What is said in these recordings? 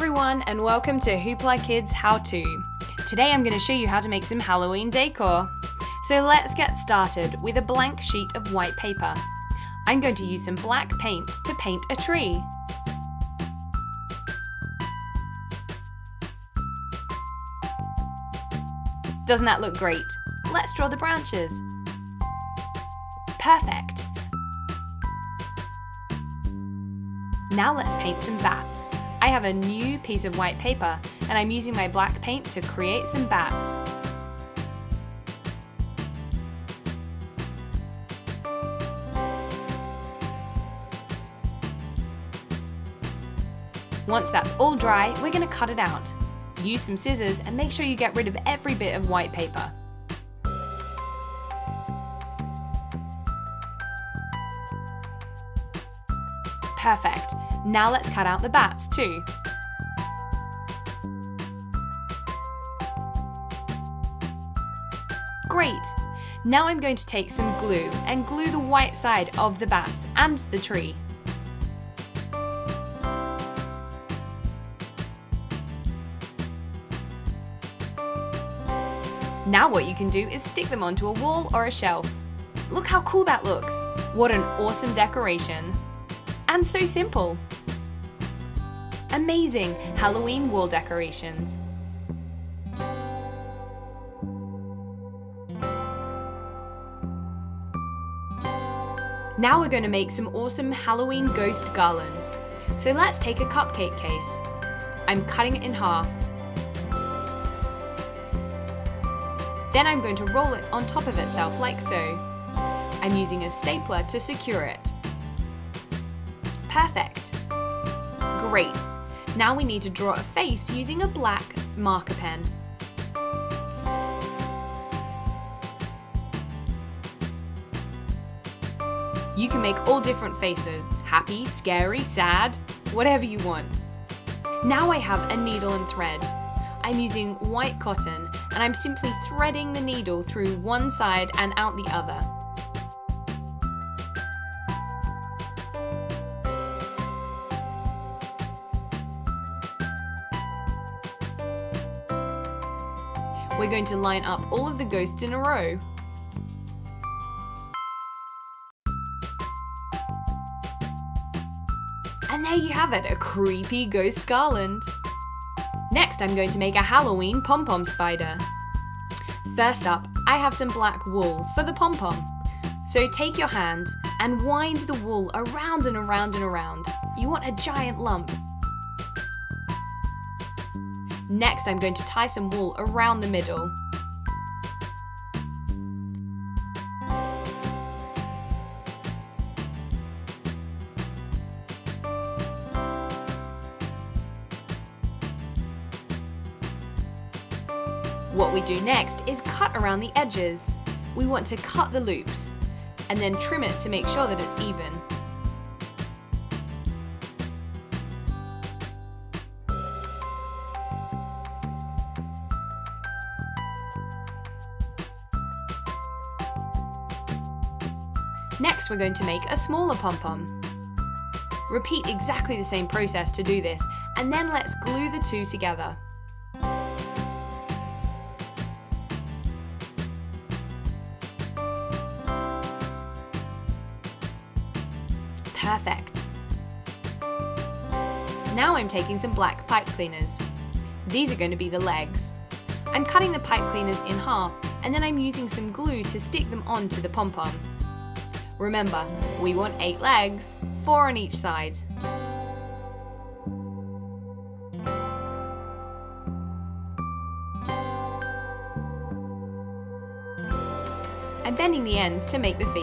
everyone and welcome to HooplaKidz How To. Today I'm going to show you how to make some Halloween decor. So let's get started with a blank sheet of white paper. I'm going to use some black paint to paint a tree. Doesn't that look great? Let's draw the branches. Perfect. Now let's paint some bats. I have a new piece of white paper and I'm using my black paint to create some bats. Once that's all dry, we're going to cut it out. Use some scissors and make sure you get rid of every bit of white paper. Perfect. Now let's cut out the bats too. Great! Now I'm going to take some glue and glue the white side of the bats and the tree. Now what you can do is stick them onto a wall or a shelf. Look how cool that looks! What an awesome decoration! And so simple! Amazing Halloween wall decorations! Now we're going to make some awesome Halloween ghost garlands. So let's take a cupcake case. I'm cutting it in half. Then I'm going to roll it on top of itself like so. I'm using a stapler to secure it. Perfect! Great! Now we need to draw a face using a black marker pen. You can make all different faces, happy, scary, sad, whatever you want. Now I have a needle and thread. I'm using white cotton and I'm simply threading the needle through one side and out the other. We're going to line up all of the ghosts in a row. And there you have it, a creepy ghost garland. Next, I'm going to make a Halloween Pom Pom spider. First up, I have some black wool for the pom pom. So take your hand and wind the wool around and around and around. You want a giant lump. Next, I'm going to tie some wool around the middle. What we do next is cut around the edges. We want to cut the loops and then trim it to make sure that it's even. Next, we're going to make a smaller pom-pom. Repeat exactly the same process to do this, and then let's glue the two together. Perfect. Now I'm taking some black pipe cleaners. These are going to be the legs. I'm cutting the pipe cleaners in half, and then I'm using some glue to stick them onto the pom-pom. Remember, we want 8 legs, 4 on each side. I'm bending the ends to make the feet.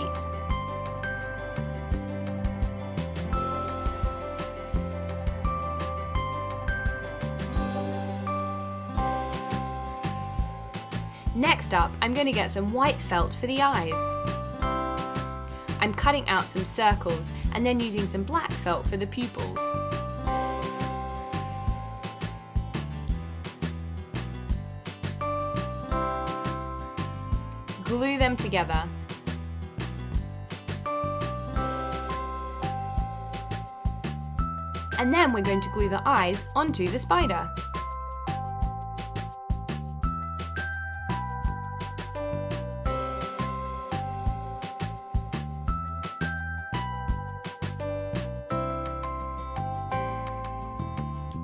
Next up, I'm going to get some white felt for the eyes. I'm cutting out some circles and then using some black felt for the pupils. Glue them together. And then we're going to glue the eyes onto the spider.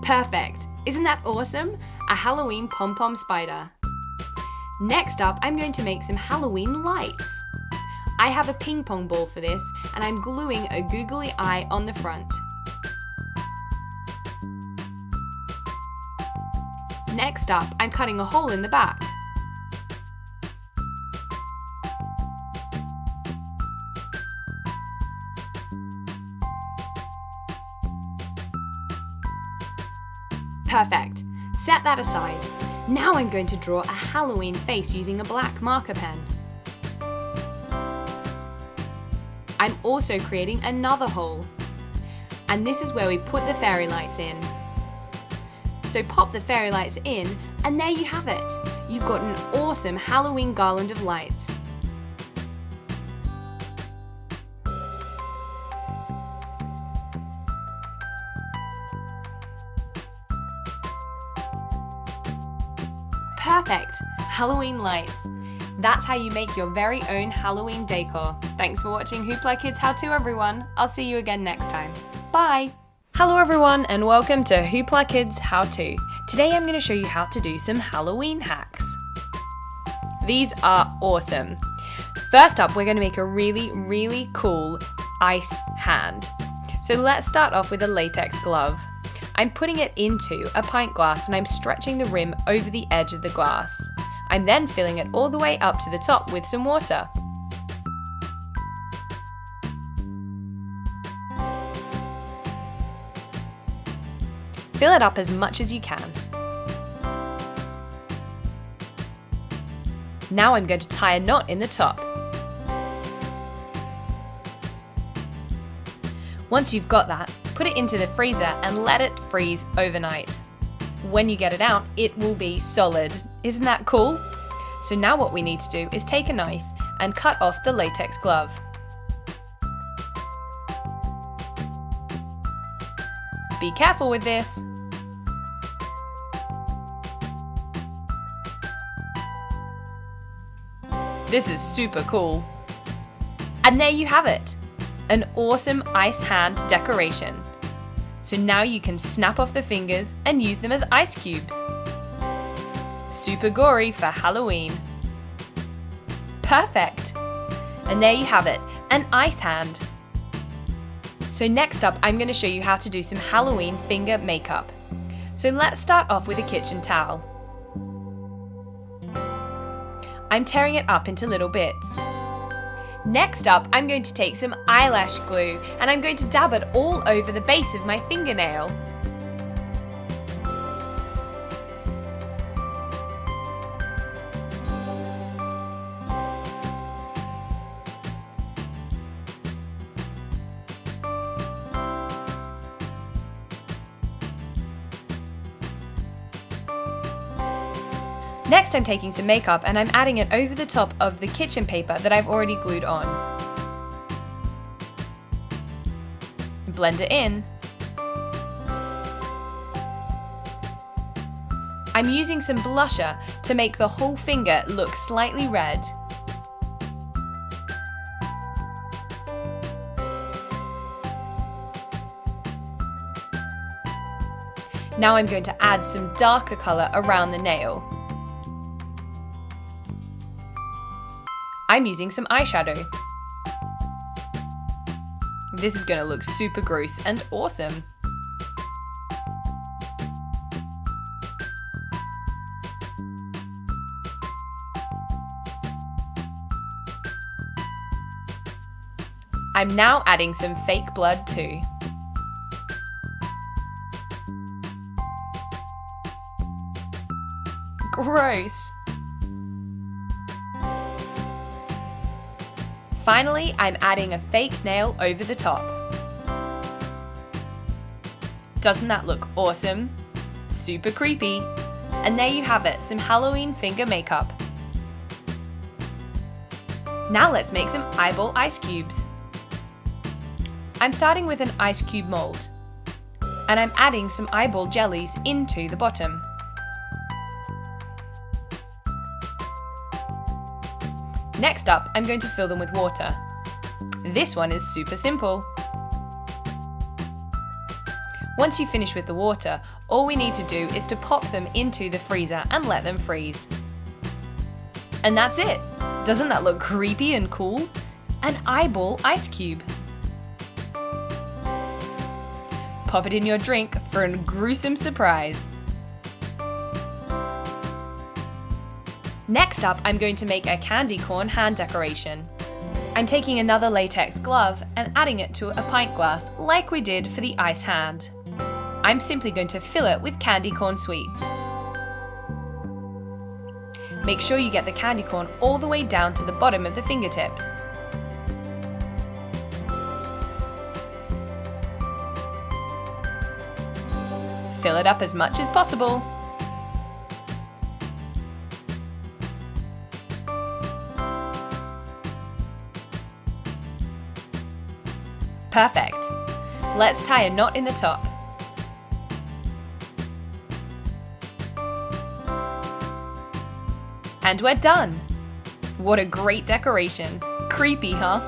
Perfect! Isn't that awesome? A Halloween Pom Pom spider. Next up, I'm going to make some Halloween lights. I have a ping pong ball for this, and I'm gluing a googly eye on the front. Next up, I'm cutting a hole in the back. Perfect. Set that aside. Now I'm going to draw a Halloween face using a black marker pen. I'm also creating another hole. And this is where we put the fairy lights in. So pop the fairy lights in, and there you have it. You've got an awesome Halloween garland of lights. Perfect! Halloween lights. That's how you make your very own Halloween decor. Thanks for watching HooplaKidz How To, everyone. I'll see you again next time. Bye! Hello everyone and welcome to HooplaKidz How To. Today I'm going to show you how to do some Halloween hacks. These are awesome. First up, we're going to make a really cool ice hand. So let's start off with a latex glove. I'm putting it into a pint glass and I'm stretching the rim over the edge of the glass. I'm then filling it all the way up to the top with some water. Fill it up as much as you can. Now I'm going to tie a knot in the top. Once you've got that, put it into the freezer and let it freeze overnight. When you get it out, it will be solid. Isn't that cool? So now what we need to do is take a knife and cut off the latex glove. Be careful with this. This is super cool. And there you have it, an awesome ice hand decoration. So now you can snap off the fingers and use them as ice cubes. Super gory for Halloween. Perfect! And there you have it, an ice hand. So next up, I'm going to show you how to do some Halloween finger makeup. So let's start off with a kitchen towel. I'm tearing it up into little bits. Next up, I'm going to take some eyelash glue and I'm going to dab it all over the base of my fingernail. Next, I'm taking some makeup and I'm adding it over the top of the kitchen paper that I've already glued on. Blend it in. I'm using some blusher to make the whole finger look slightly red. Now I'm going to add some darker colour around the nail. I'm using some eyeshadow. This is going to look super gross and awesome. I'm now adding some fake blood too. Gross! Finally, I'm adding a fake nail over the top. Doesn't that look awesome? Super creepy. And there you have it, some Halloween finger makeup. Now let's make some eyeball ice cubes. I'm starting with an ice cube mold. and I'm adding some eyeball jellies into the bottom. Next up, I'm going to fill them with water. This one is super simple. Once you finish with the water, all we need to do is to pop them into the freezer and let them freeze. And that's it! Doesn't that look creepy and cool? An eyeball ice cube. Pop it in your drink for a gruesome surprise. Next up, I'm going to make a candy corn hand decoration. I'm taking another latex glove and adding it to a pint glass like we did for the ice hand. I'm simply going to fill it with candy corn sweets. Make sure you get the candy corn all the way down to the bottom of the fingertips. Fill it up as much as possible. Perfect. Let's tie a knot in the top. And we're done! What a great decoration! Creepy, huh?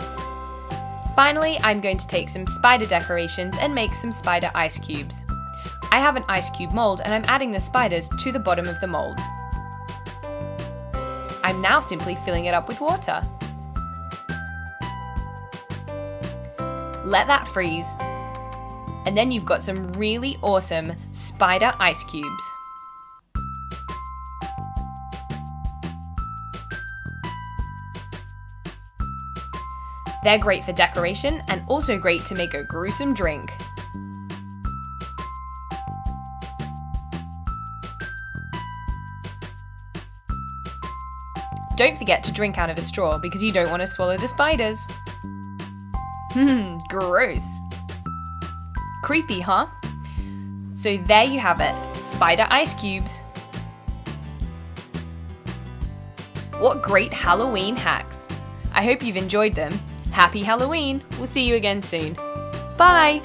Finally, I'm going to take some spider decorations and make some spider ice cubes. I have an ice cube mold and I'm adding the spiders to the bottom of the mold. I'm now simply filling it up with water. Let that freeze. And then you've got some really awesome spider ice cubes. They're great for decoration and also great to make a gruesome drink. Don't forget to drink out of a straw because you don't want to swallow the spiders. Gross. Creepy, huh? So there you have it, spider ice cubes. What great Halloween hacks. I hope you've enjoyed them. Happy Halloween! We'll see you again soon. Bye!